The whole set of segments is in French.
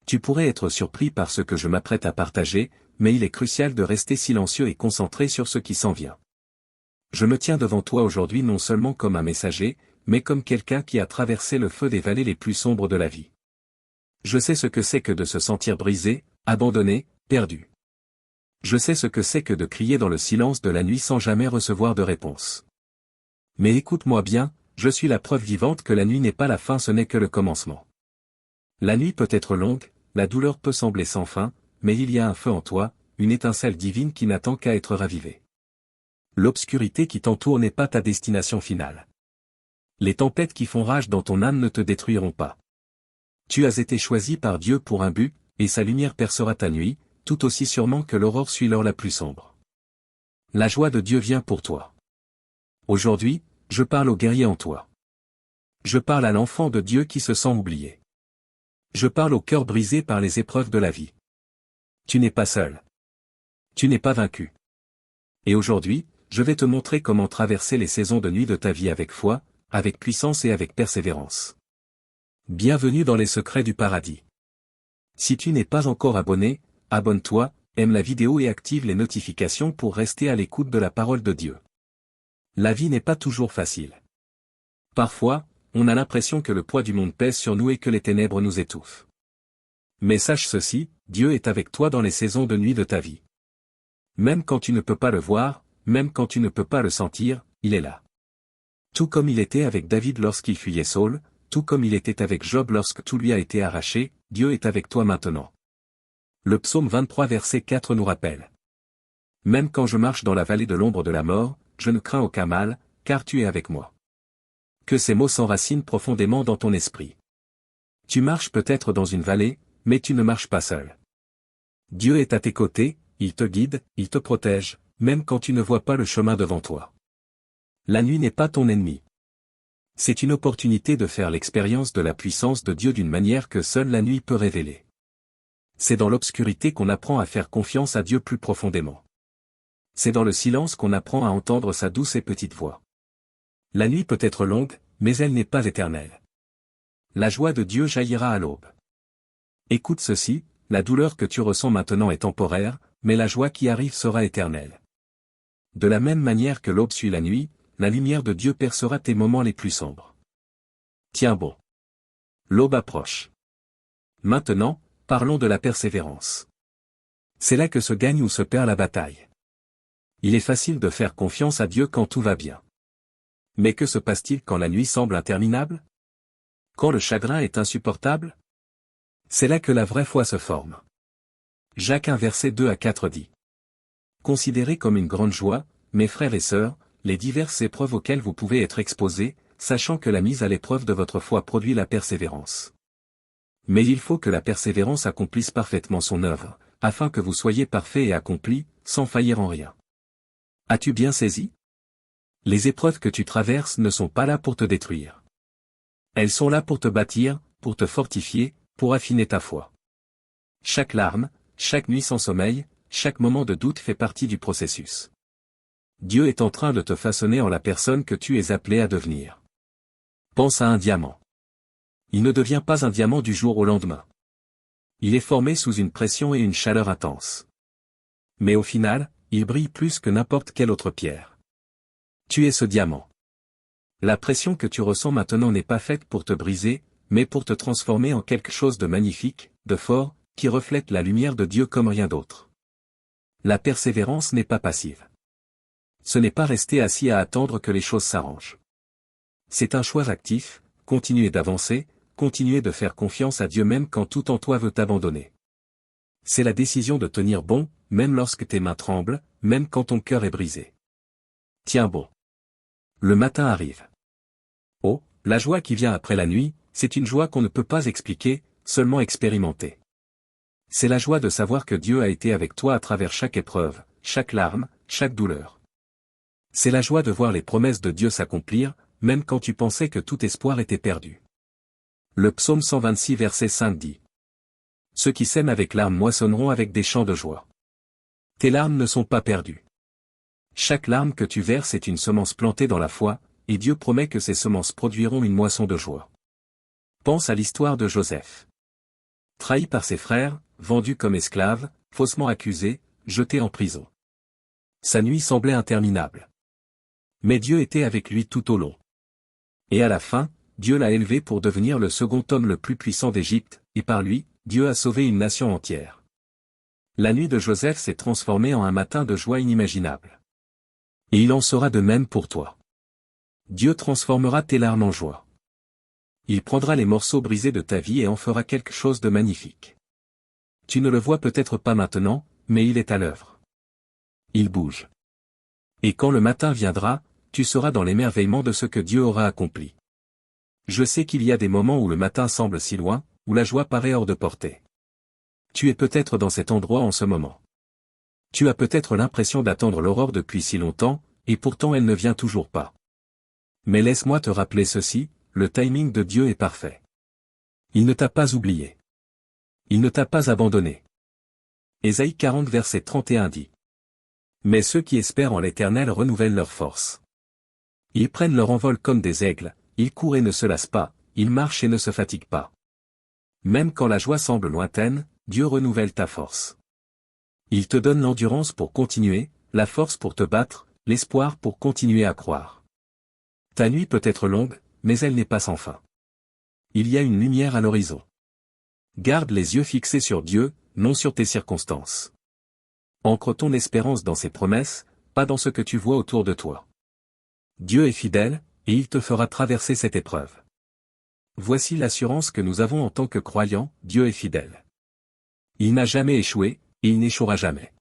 Tu pourrais être surpris par ce que je m'apprête à partager, mais il est crucial de rester silencieux et concentré sur ce qui s'en vient. Je me tiens devant toi aujourd'hui non seulement comme un messager, mais comme quelqu'un qui a traversé le feu des vallées les plus sombres de la vie. Je sais ce que c'est que de se sentir brisé, abandonné, perdu. Je sais ce que c'est que de crier dans le silence de la nuit sans jamais recevoir de réponse. Mais écoute-moi bien, je suis la preuve vivante que la nuit n'est pas la fin, ce n'est que le commencement. La nuit peut être longue, la douleur peut sembler sans fin, mais il y a un feu en toi, une étincelle divine qui n'attend qu'à être ravivée. L'obscurité qui t'entoure n'est pas ta destination finale. Les tempêtes qui font rage dans ton âme ne te détruiront pas. Tu as été choisi par Dieu pour un but, et sa lumière percera ta nuit, tout aussi sûrement que l'aurore suit l'heure la plus sombre. La joie de Dieu vient pour toi. Aujourd'hui, je parle au guerrier en toi. Je parle à l'enfant de Dieu qui se sent oublié. Je parle au cœur brisé par les épreuves de la vie. Tu n'es pas seul. Tu n'es pas vaincu. Et aujourd'hui, je vais te montrer comment traverser les saisons de nuit de ta vie avec foi, avec puissance et avec persévérance. Bienvenue dans les secrets du paradis. Si tu n'es pas encore abonné, abonne-toi, aime la vidéo et active les notifications pour rester à l'écoute de la parole de Dieu. La vie n'est pas toujours facile. Parfois, on a l'impression que le poids du monde pèse sur nous et que les ténèbres nous étouffent. Mais sache ceci, Dieu est avec toi dans les saisons de nuit de ta vie. Même quand tu ne peux pas le voir, même quand tu ne peux pas le sentir, il est là. Tout comme il était avec David lorsqu'il fuyait Saül, tout comme il était avec Job lorsque tout lui a été arraché, Dieu est avec toi maintenant. Le psaume 23 verset 4 nous rappelle. Même quand je marche dans la vallée de l'ombre de la mort, je ne crains aucun mal, car tu es avec moi. Que ces mots s'enracinent profondément dans ton esprit. Tu marches peut-être dans une vallée, mais tu ne marches pas seul. Dieu est à tes côtés, il te guide, il te protège, même quand tu ne vois pas le chemin devant toi. La nuit n'est pas ton ennemi. C'est une opportunité de faire l'expérience de la puissance de Dieu d'une manière que seule la nuit peut révéler. C'est dans l'obscurité qu'on apprend à faire confiance à Dieu plus profondément. C'est dans le silence qu'on apprend à entendre sa douce et petite voix. La nuit peut être longue, mais elle n'est pas éternelle. La joie de Dieu jaillira à l'aube. Écoute ceci, la douleur que tu ressens maintenant est temporaire, mais la joie qui arrive sera éternelle. De la même manière que l'aube suit la nuit, la lumière de Dieu percera tes moments les plus sombres. Tiens bon. L'aube approche. Maintenant, parlons de la persévérance. C'est là que se gagne ou se perd la bataille. Il est facile de faire confiance à Dieu quand tout va bien. Mais que se passe-t-il quand la nuit semble interminable? Quand le chagrin est insupportable? C'est là que la vraie foi se forme. Jacques 1 verset 2 à 4 dit. Considérez comme une grande joie, mes frères et sœurs, les diverses épreuves auxquelles vous pouvez être exposés, sachant que la mise à l'épreuve de votre foi produit la persévérance. Mais il faut que la persévérance accomplisse parfaitement son œuvre, afin que vous soyez parfaits et accomplis, sans faillir en rien. As-tu bien saisi? Les épreuves que tu traverses ne sont pas là pour te détruire. Elles sont là pour te bâtir, pour te fortifier, pour affiner ta foi. Chaque larme, chaque nuit sans sommeil, chaque moment de doute fait partie du processus. Dieu est en train de te façonner en la personne que tu es appelé à devenir. Pense à un diamant. Il ne devient pas un diamant du jour au lendemain. Il est formé sous une pression et une chaleur intense. Mais au final, il brille plus que n'importe quelle autre pierre. Tu es ce diamant. La pression que tu ressens maintenant n'est pas faite pour te briser, mais pour te transformer en quelque chose de magnifique, de fort, qui reflète la lumière de Dieu comme rien d'autre. La persévérance n'est pas passive. Ce n'est pas rester assis à attendre que les choses s'arrangent. C'est un choix actif, continuer d'avancer, continuer de faire confiance à Dieu même quand tout en toi veut t'abandonner. C'est la décision de tenir bon, même lorsque tes mains tremblent, même quand ton cœur est brisé. Tiens bon. Le matin arrive. Oh, la joie qui vient après la nuit, c'est une joie qu'on ne peut pas expliquer, seulement expérimenter. C'est la joie de savoir que Dieu a été avec toi à travers chaque épreuve, chaque larme, chaque douleur. C'est la joie de voir les promesses de Dieu s'accomplir, même quand tu pensais que tout espoir était perdu. Le psaume 126 verset 5 dit. Ceux qui sèment avec larmes moissonneront avec des chants de joie. Tes larmes ne sont pas perdues. Chaque larme que tu verses est une semence plantée dans la foi, et Dieu promet que ces semences produiront une moisson de joie. Pense à l'histoire de Joseph. Trahi par ses frères, vendu comme esclave, faussement accusé, jeté en prison. Sa nuit semblait interminable. Mais Dieu était avec lui tout au long. Et à la fin, Dieu l'a élevé pour devenir le second homme le plus puissant d'Égypte, et par lui, Dieu a sauvé une nation entière. La nuit de Joseph s'est transformée en un matin de joie inimaginable. Et il en sera de même pour toi. Dieu transformera tes larmes en joie. Il prendra les morceaux brisés de ta vie et en fera quelque chose de magnifique. Tu ne le vois peut-être pas maintenant, mais il est à l'œuvre. Il bouge. Et quand le matin viendra, tu seras dans l'émerveillement de ce que Dieu aura accompli. Je sais qu'il y a des moments où le matin semble si loin, où la joie paraît hors de portée. Tu es peut-être dans cet endroit en ce moment. Tu as peut-être l'impression d'attendre l'aurore depuis si longtemps, et pourtant elle ne vient toujours pas. Mais laisse-moi te rappeler ceci, le timing de Dieu est parfait. Il ne t'a pas oublié. Il ne t'a pas abandonné. Ésaïe 40 verset 31 dit. Mais ceux qui espèrent en l'Éternel renouvellent leur force. Ils prennent leur envol comme des aigles, ils courent et ne se lassent pas, ils marchent et ne se fatiguent pas. Même quand la joie semble lointaine, Dieu renouvelle ta force. Il te donne l'endurance pour continuer, la force pour te battre, l'espoir pour continuer à croire. Ta nuit peut être longue, mais elle n'est pas sans fin. Il y a une lumière à l'horizon. Garde les yeux fixés sur Dieu, non sur tes circonstances. Ancre ton espérance dans ses promesses, pas dans ce que tu vois autour de toi. Dieu est fidèle, et il te fera traverser cette épreuve. Voici l'assurance que nous avons en tant que croyants, Dieu est fidèle. Il n'a jamais échoué, et il n'échouera jamais.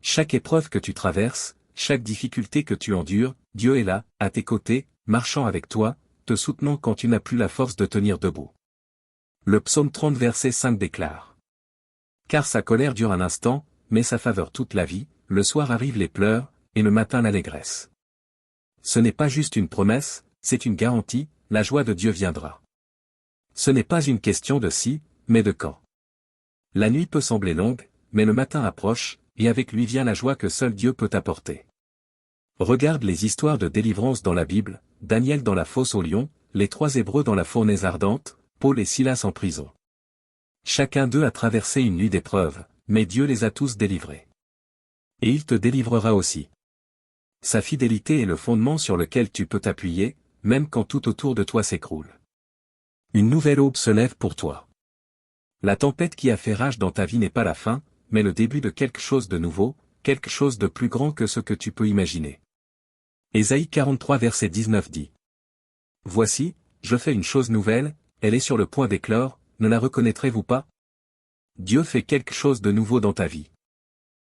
Chaque épreuve que tu traverses, chaque difficulté que tu endures, Dieu est là, à tes côtés, marchant avec toi, te soutenant quand tu n'as plus la force de tenir debout. Le psaume 30 verset 5 déclare. Car sa colère dure un instant, mais sa faveur toute la vie, le soir arrivent les pleurs, et le matin l'allégresse. Ce n'est pas juste une promesse, c'est une garantie, la joie de Dieu viendra. Ce n'est pas une question de si, mais de quand. La nuit peut sembler longue, mais le matin approche, et avec lui vient la joie que seul Dieu peut apporter. Regarde les histoires de délivrance dans la Bible, Daniel dans la fosse aux lions, les 3 Hébreux dans la fournaise ardente, Paul et Silas en prison. Chacun d'eux a traversé une nuit d'épreuves, mais Dieu les a tous délivrés. Et il te délivrera aussi. Sa fidélité est le fondement sur lequel tu peux t'appuyer, même quand tout autour de toi s'écroule. Une nouvelle aube se lève pour toi. La tempête qui a fait rage dans ta vie n'est pas la fin, mais le début de quelque chose de nouveau, quelque chose de plus grand que ce que tu peux imaginer. Ésaïe 43 verset 19 dit. Voici, je fais une chose nouvelle, elle est sur le point d'éclore, ne la reconnaîtrez-vous pas? Dieu fait quelque chose de nouveau dans ta vie.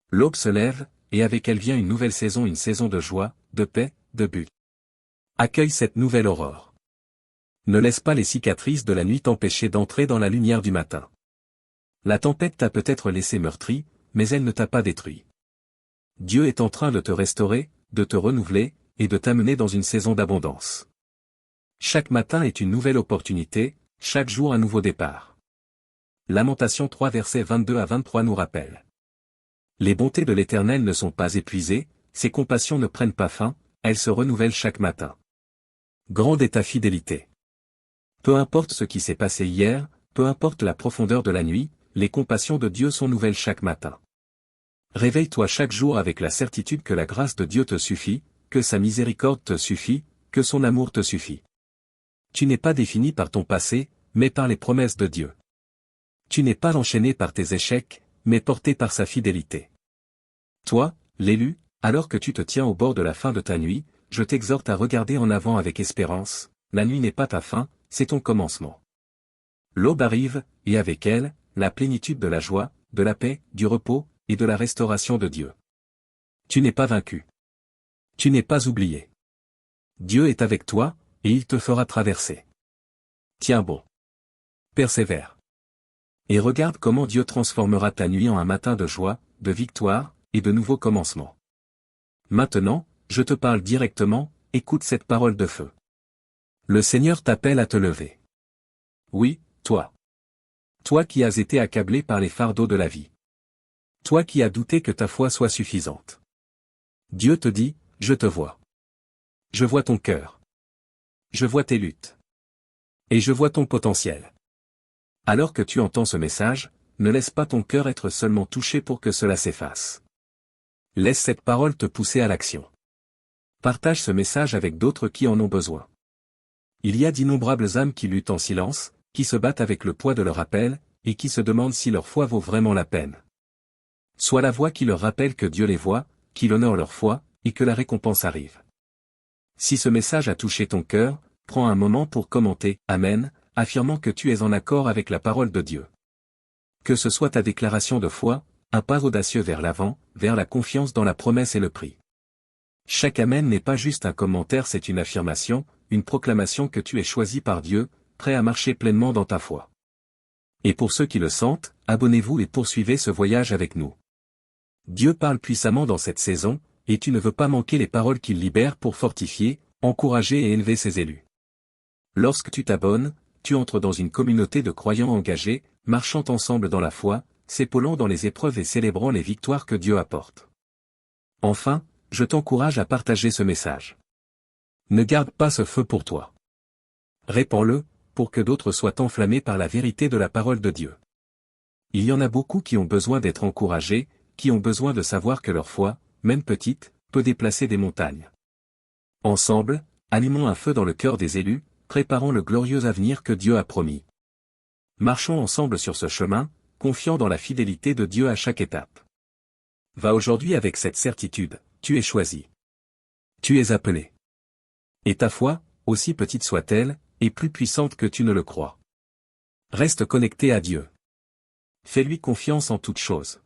L'aube se lève, et avec elle vient une nouvelle saison, une saison de joie, de paix, de but. Accueille cette nouvelle aurore. Ne laisse pas les cicatrices de la nuit t'empêcher d'entrer dans la lumière du matin. La tempête t'a peut-être laissé meurtri, mais elle ne t'a pas détruit. Dieu est en train de te restaurer, de te renouveler, et de t'amener dans une saison d'abondance. Chaque matin est une nouvelle opportunité, chaque jour un nouveau départ. Lamentation 3 versets 22 à 23 nous rappelle. Les bontés de l'Éternel ne sont pas épuisées, ses compassions ne prennent pas fin, elles se renouvellent chaque matin. Grande est ta fidélité. Peu importe ce qui s'est passé hier, peu importe la profondeur de la nuit, les compassions de Dieu sont nouvelles chaque matin. Réveille-toi chaque jour avec la certitude que la grâce de Dieu te suffit, que sa miséricorde te suffit, que son amour te suffit. Tu n'es pas défini par ton passé, mais par les promesses de Dieu. Tu n'es pas enchaîné par tes échecs, mais porté par sa fidélité. Toi, l'élu, alors que tu te tiens au bord de la fin de ta nuit, je t'exhorte à regarder en avant avec espérance, la nuit n'est pas ta fin, c'est ton commencement. L'aube arrive, et avec elle, la plénitude de la joie, de la paix, du repos, et de la restauration de Dieu. Tu n'es pas vaincu. Tu n'es pas oublié. Dieu est avec toi, et il te fera traverser. Tiens bon. Persévère. Et regarde comment Dieu transformera ta nuit en un matin de joie, de victoire, et de nouveaux commencements. Maintenant, je te parle directement, écoute cette parole de feu. Le Seigneur t'appelle à te lever. Oui, toi. Toi qui as été accablé par les fardeaux de la vie. Toi qui as douté que ta foi soit suffisante. Dieu te dit, je te vois. Je vois ton cœur. Je vois tes luttes. Et je vois ton potentiel. Alors que tu entends ce message, ne laisse pas ton cœur être seulement touché pour que cela s'efface. Laisse cette parole te pousser à l'action. Partage ce message avec d'autres qui en ont besoin. Il y a d'innombrables âmes qui luttent en silence, qui se battent avec le poids de leur appel, et qui se demandent si leur foi vaut vraiment la peine. Sois la voix qui leur rappelle que Dieu les voit, qu'il honore leur foi, et que la récompense arrive. Si ce message a touché ton cœur, prends un moment pour commenter « Amen », affirmant que tu es en accord avec la parole de Dieu. Que ce soit ta déclaration de foi, un pas audacieux vers l'avant, vers la confiance dans la promesse et le prix. Chaque Amen n'est pas juste un commentaire, c'est une affirmation, une proclamation que tu es choisi par Dieu, prêt à marcher pleinement dans ta foi. Et pour ceux qui le sentent, abonnez-vous et poursuivez ce voyage avec nous. Dieu parle puissamment dans cette saison, et tu ne veux pas manquer les paroles qu'il libère pour fortifier, encourager et élever ses élus. Lorsque tu t'abonnes, tu entres dans une communauté de croyants engagés, marchant ensemble dans la foi, s'épaulant dans les épreuves et célébrant les victoires que Dieu apporte. Enfin, je t'encourage à partager ce message. Ne garde pas ce feu pour toi. Répands-le, pour que d'autres soient enflammés par la vérité de la parole de Dieu. Il y en a beaucoup qui ont besoin d'être encouragés, qui ont besoin de savoir que leur foi, même petite, peut déplacer des montagnes. Ensemble, allumons un feu dans le cœur des élus, préparons le glorieux avenir que Dieu a promis. Marchons ensemble sur ce chemin, confiant dans la fidélité de Dieu à chaque étape. Va aujourd'hui avec cette certitude, tu es choisi. Tu es appelé. Et ta foi, aussi petite soit-elle, est plus puissante que tu ne le crois. Reste connecté à Dieu. Fais-lui confiance en toutes choses.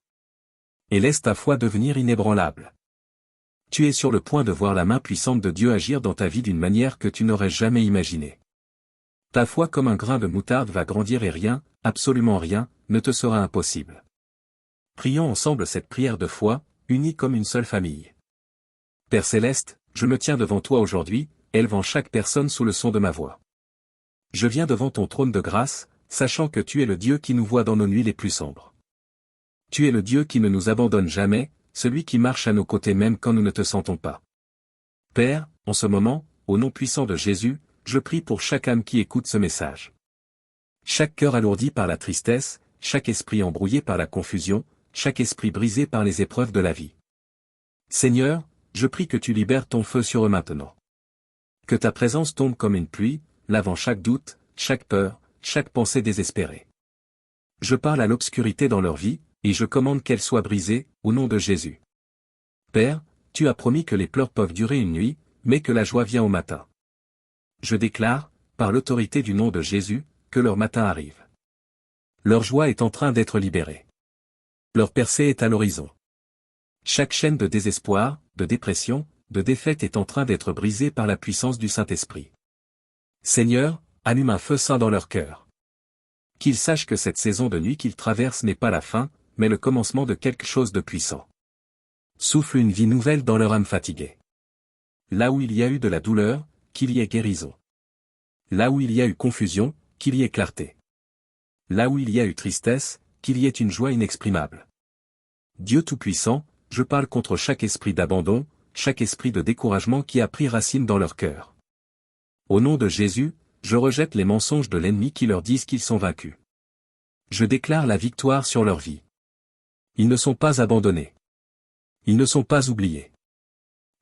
Et laisse ta foi devenir inébranlable. Tu es sur le point de voir la main puissante de Dieu agir dans ta vie d'une manière que tu n'aurais jamais imaginée. Ta foi comme un grain de moutarde va grandir et rien, absolument rien, ne te sera impossible. Prions ensemble cette prière de foi, unis comme une seule famille. Père Céleste, je me tiens devant toi aujourd'hui, élevant chaque personne sous le son de ma voix. Je viens devant ton trône de grâce, sachant que tu es le Dieu qui nous voit dans nos nuits les plus sombres. Tu es le Dieu qui ne nous abandonne jamais, celui qui marche à nos côtés même quand nous ne te sentons pas. Père, en ce moment, au nom puissant de Jésus, je prie pour chaque âme qui écoute ce message. Chaque cœur alourdi par la tristesse, chaque esprit embrouillé par la confusion, chaque esprit brisé par les épreuves de la vie. Seigneur, je prie que tu libères ton feu sur eux maintenant. Que ta présence tombe comme une pluie, lavant chaque doute, chaque peur, chaque pensée désespérée. Je parle à l'obscurité dans leur vie, et je commande qu'elle soit brisée, au nom de Jésus. Père, tu as promis que les pleurs peuvent durer une nuit, mais que la joie vient au matin. Je déclare, par l'autorité du nom de Jésus, que leur matin arrive. Leur joie est en train d'être libérée. Leur percée est à l'horizon. Chaque chaîne de désespoir, de dépression, de défaite est en train d'être brisée par la puissance du Saint-Esprit. Seigneur, allume un feu saint dans leur cœur. Qu'ils sachent que cette saison de nuit qu'ils traversent n'est pas la fin, mais le commencement de quelque chose de puissant. Souffle une vie nouvelle dans leur âme fatiguée. Là où il y a eu de la douleur, qu'il y ait guérison. Là où il y a eu confusion, qu'il y ait clarté. Là où il y a eu tristesse, qu'il y ait une joie inexprimable. Dieu Tout-Puissant, je parle contre chaque esprit d'abandon, chaque esprit de découragement qui a pris racine dans leur cœur. Au nom de Jésus, je rejette les mensonges de l'ennemi qui leur disent qu'ils sont vaincus. Je déclare la victoire sur leur vie. Ils ne sont pas abandonnés. Ils ne sont pas oubliés.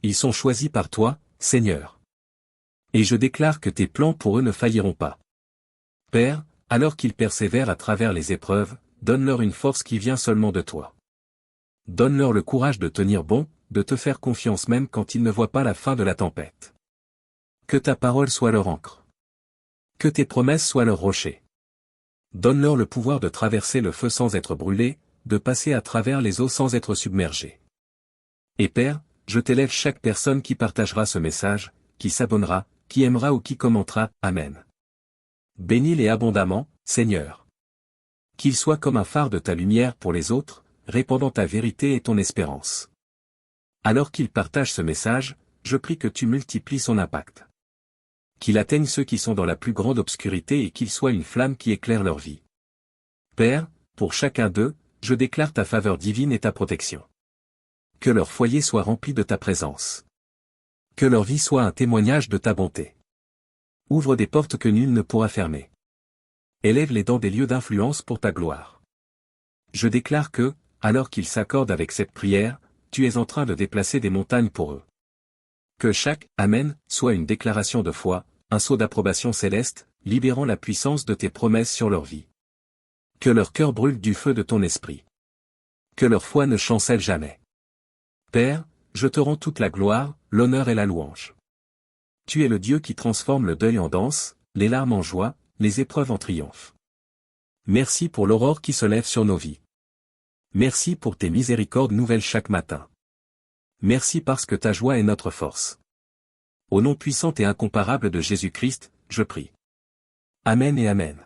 Ils sont choisis par toi, Seigneur. Et je déclare que tes plans pour eux ne failliront pas. Père, alors qu'ils persévèrent à travers les épreuves, donne-leur une force qui vient seulement de toi. Donne-leur le courage de tenir bon, de te faire confiance même quand ils ne voient pas la fin de la tempête. Que ta parole soit leur ancre. Que tes promesses soient leur rocher. Donne-leur le pouvoir de traverser le feu sans être brûlé, de passer à travers les eaux sans être submergés. Et Père, je t'élève chaque personne qui partagera ce message, qui s'abonnera, qui aimera ou qui commentera, Amen. Bénis-les abondamment, Seigneur. Qu'ils soient comme un phare de ta lumière pour les autres, répandant ta vérité et ton espérance. Alors qu'ils partagent ce message, je prie que tu multiplies son impact. Qu'il atteigne ceux qui sont dans la plus grande obscurité et qu'il soit une flamme qui éclaire leur vie. Père, pour chacun d'eux, je déclare ta faveur divine et ta protection. Que leur foyer soit rempli de ta présence. Que leur vie soit un témoignage de ta bonté. Ouvre des portes que nul ne pourra fermer. Élève les dans des lieux d'influence pour ta gloire. Je déclare que, alors qu'ils s'accordent avec cette prière, tu es en train de déplacer des montagnes pour eux. Que chaque « Amen » soit une déclaration de foi, un sceau d'approbation céleste, libérant la puissance de tes promesses sur leur vie. Que leur cœur brûle du feu de ton esprit. Que leur foi ne chancelle jamais. Père, je te rends toute la gloire, l'honneur et la louange. Tu es le Dieu qui transforme le deuil en danse, les larmes en joie, les épreuves en triomphe. Merci pour l'aurore qui se lève sur nos vies. Merci pour tes miséricordes nouvelles chaque matin. Merci parce que ta joie est notre force. Au nom puissant et incomparable de Jésus-Christ, je prie. Amen et Amen.